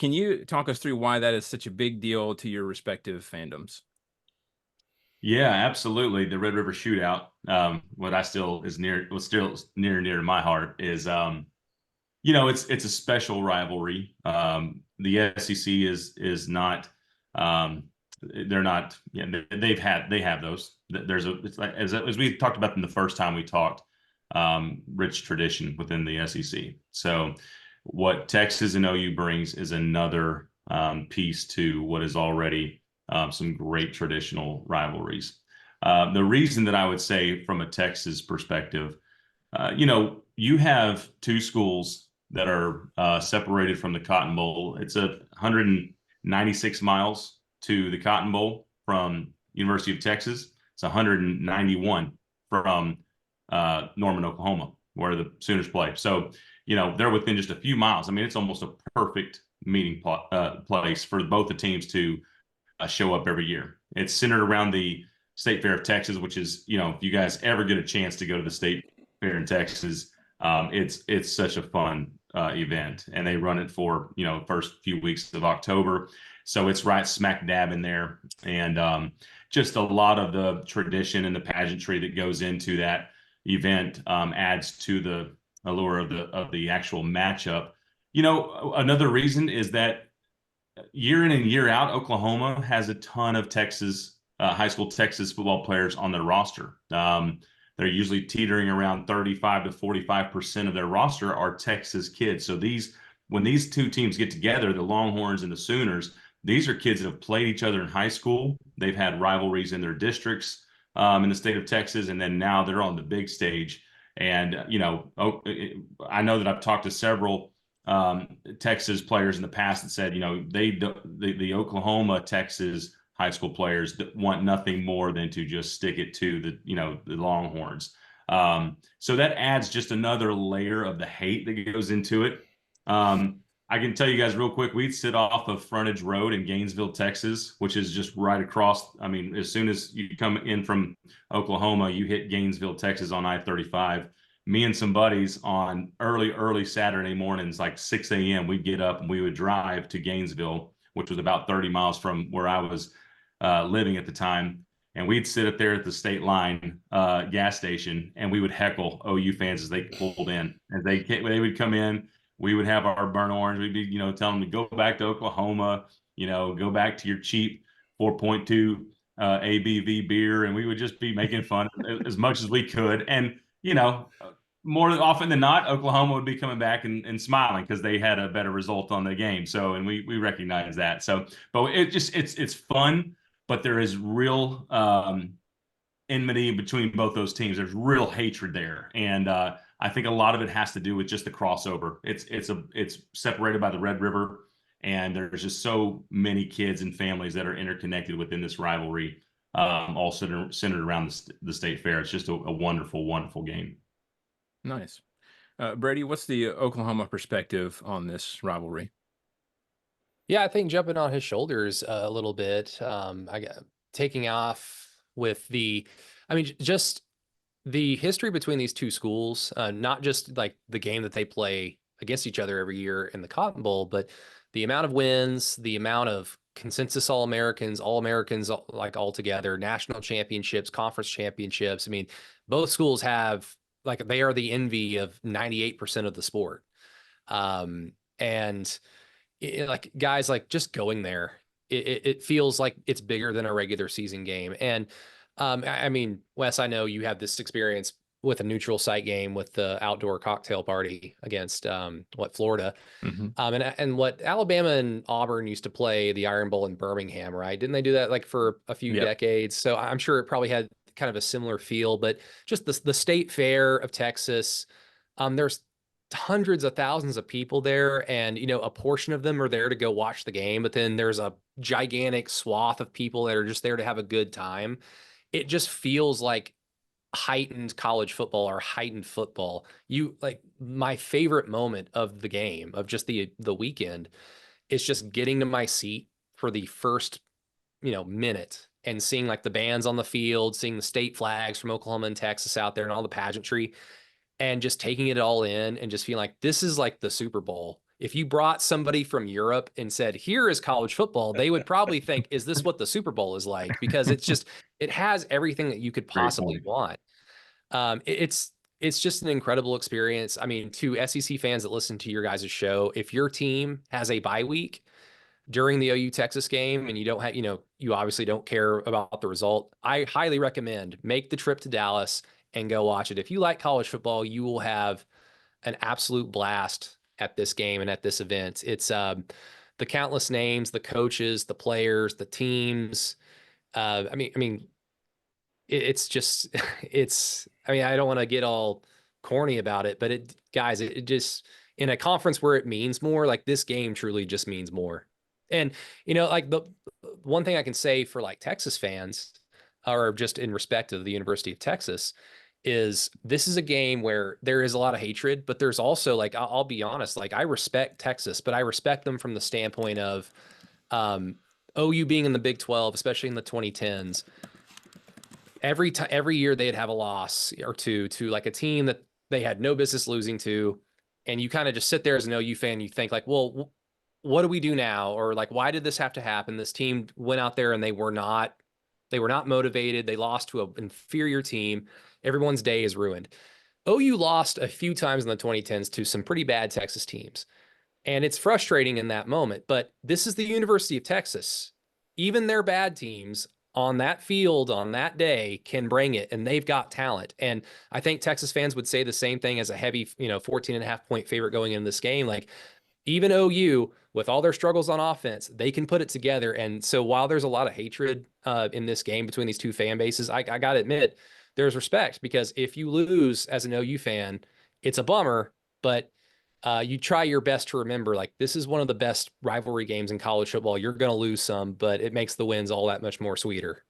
Can you talk us through why that is such a big deal to your respective fandoms? Yeah, absolutely. The Red River Shootout, what I still is near, what's still near and dear to my heart is, it's a special rivalry. The SEC is not, um, they're not, they have those. There's a, it's like as we talked about them the first time we talked, rich tradition within the SEC. So, what Texas and OU brings is another piece to what is already some great traditional rivalries. The reason that I would say, from a Texas perspective, you have two schools that are separated from the Cotton Bowl. It's 196 miles to the Cotton Bowl from University of Texas. It's 191 from Norman, Oklahoma, where the Sooners play. So, they're within just a few miles. I mean, it's almost a perfect meeting place for both the teams to show up every year. It's centered around the State Fair of Texas, which is, if you guys ever get a chance to go to the State Fair in Texas, it's such a fun event, and they run it for first few weeks of October, so it's right smack dab in there, and just a lot of the tradition and the pageantry that goes into that event adds to the allure of the actual matchup. Another reason is that year in and year out, Oklahoma has a ton of Texas high school Texas football players on their roster. They're usually teetering around 35 to 45% of their roster are Texas kids. So when these two teams get together, the Longhorns and the Sooners, these are kids that have played each other in high school. They've had rivalries in their districts in the state of Texas, and then now they're on the big stage. And I know that I've talked to several Texas players in the past that said, the Oklahoma Texas high school players that want nothing more than to just stick it to the Longhorns. So that adds just another layer of the hate that goes into it. I can tell you guys real quick, we'd sit off of Frontage Road in Gainesville, Texas, which is just right across. I mean, as soon as you come in from Oklahoma, you hit Gainesville, Texas on I-35. Me and some buddies on early Saturday mornings, like 6 a.m., we'd get up and we would drive to Gainesville, which was about 30 miles from where I was living at the time. And we'd sit up there at the state line gas station, and we would heckle OU fans as they pulled in. As they would come in, we would have our burnt orange. We'd be, telling them to go back to Oklahoma, go back to your cheap 4.2 ABV beer, and we would just be making fun as much as we could. And more often than not, Oklahoma would be coming back and smiling because they had a better result on the game. So, and we recognize that. So, but it's fun, but there is real enmity between both those teams. There's real hatred there, and I think a lot of it has to do with just the crossover. It's separated by the Red River, and there's just so many kids and families that are interconnected within this rivalry, all centered around the state fair. It's just a wonderful, wonderful game. Nice. Brady, what's the Oklahoma perspective on this rivalry? Yeah, I think jumping on his shoulders a little bit, I got taking off with just the history between these two schools, not just like the game that they play against each other every year in the Cotton Bowl, but the amount of wins, the amount of consensus All-Americans, like all together, national championships, conference championships. I mean, both schools have, like, they are the envy of 98% of the sport. And like, guys, like, just going there, it feels like it's bigger than a regular season game. And I mean, Wes, I know you have this experience with a neutral site game with the outdoor cocktail party against Florida. Mm-hmm. And what Alabama and Auburn used to play the Iron Bowl in Birmingham, right? Didn't they do that like for a few decades? So I'm sure it probably had kind of a similar feel, but just the state fair of Texas, there's hundreds of thousands of people there, and a portion of them are there to go watch the game, but then there's a gigantic swath of people that are just there to have a good time. It just feels like heightened college football or heightened football. My favorite moment of the game, of just the weekend, is just getting to my seat for the first minute and seeing like the bands on the field, seeing the state flags from Oklahoma and Texas out there and all the pageantry, and just taking it all in and just feeling like this is like the Super Bowl. if you brought somebody from Europe and said, here is college football, they would probably think, is this what the Super Bowl is like? Because it has everything that you could possibly want. It's just an incredible experience. I mean, to SEC fans that listen to your guys' show, if your team has a bye week during the OU Texas game and you don't have, you obviously don't care about the result, I highly recommend make the trip to Dallas and go watch it. If you like college football, you will have an absolute blast at this game and at this event. It's the countless names, the coaches, the players, the teams. I mean, it's just, I mean, I don't want to get all corny about it, but it just, in a conference where it means more, like this game truly just means more. And, like the one thing I can say for like Texas fans, or just in respect of the University of Texas, is this is a game where there is a lot of hatred, but there's also like, I'll be honest, like I respect Texas, but I respect them from the standpoint of OU being in the Big 12, especially in the 2010s. Every year they'd have a loss or two to like a team that they had no business losing to. And you kind of just sit there as an OU fan, you think like, well, what do we do now? Or like, why did this have to happen? This team went out there and they were not motivated. They lost to an inferior team. Everyone's day is ruined. OU lost a few times in the 2010s to some pretty bad Texas teams. And it's frustrating in that moment, but this is the University of Texas. Even their bad teams on that field on that day can bring it, and they've got talent. And I think Texas fans would say the same thing as a heavy, 14.5 point favorite going into this game. Like even OU, with all their struggles on offense, they can put it together. And so while there's a lot of hatred in this game between these two fan bases, I got to admit there's respect, because if you lose as an OU fan, it's a bummer, but you try your best to remember, like, this is one of the best rivalry games in college football. You're going to lose some, but it makes the wins all that much more sweeter.